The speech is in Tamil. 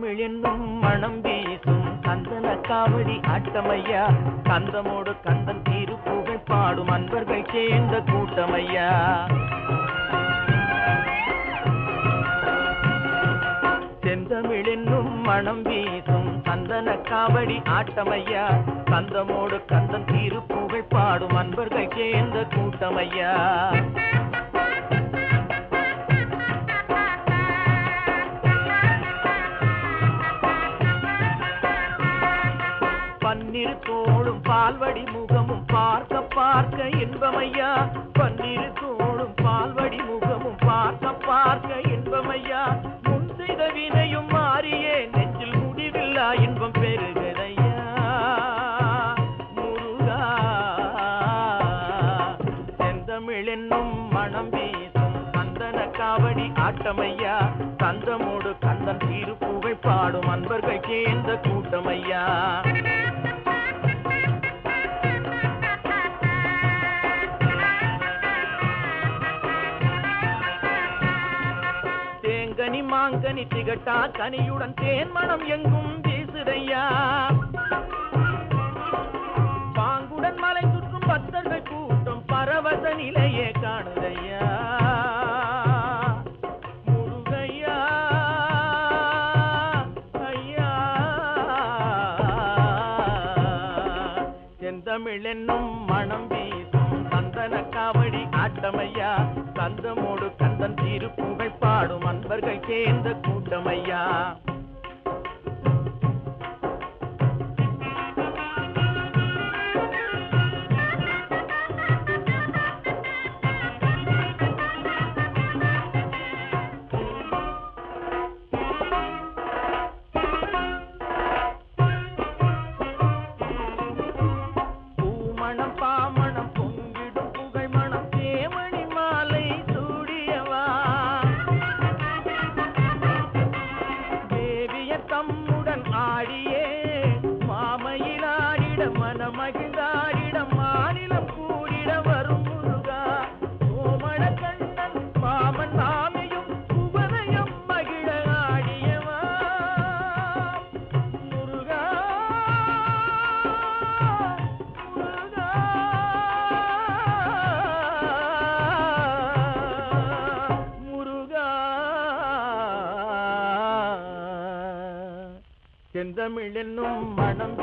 செந்தமிழ் என்னும் மனம் வீசும் சந்தன காவடி ஆட்டமையா கந்தமோடு கந்தன் திருப்புகழ் பாடும் அன்பர்கள் சேர்ந்த கூட்டமையா செந்தமிழ் என்னும் மனம் வீசும் சந்தன காவடி ஆட்டமையா கந்தமோடு கந்தன் திருப்புகழ் பாடும் அன்பர்கள் சேர்ந்த கூட்டமையா பன்னிரு தோளும் பால்வடி முகமும் பார்க்க பார்க்க இன்பமையா பன்னிரு தோளும் பால்வடி முகமும் பார்க்க பார்க்க இன்பமையா முன் செய்த வினையும் மாறியே நெஞ்சில் முடிவில்லா இன்பம் பெறுகிறதையா முருகா செந்தமிழ் என்னும் மனம் வீசும் சந்தன காவடி ஆட்டமையா கந்தமோடு கந்தன் திருப்புகழ் பாடும் அன்பர்கள் சேர்ந்த கூட்டமையா தேங்கனி மாங்கனி திகட்டா கனியுடன் தேன் மனம் எங்கும் வீசுதையா பாங்குடன் மலை சுற்றும் பக்தர்கள் கூட்டம் பரவச நிலையே காணுதையா முருகையா ஐயா செந்தமிழ் என்னும் மனம் வீசும் சந்தன காவடி ஆட்டமையா கந்தமோடு கந்தன் திருப்புகழ் பாடும் அன்பர்கள் சேர்ந்த கூட்டமையா பூமணம் பாமணம் பொங்கிடும் புகழ் மணம் தேமணி மாலை சூடியவா தேவிய தம்முடன் ஆடியே மாமையில் ஆடிட மனமகிழ்ந்தாடிட மாநிலம் கூடிட வரும் முருகா சோமண கண்ணன் மாமன் மாமியும் உபதயம் மகிழ ஆடியவா முருகா முருகா முருகா செந்தமிழ் என்னும் மனம்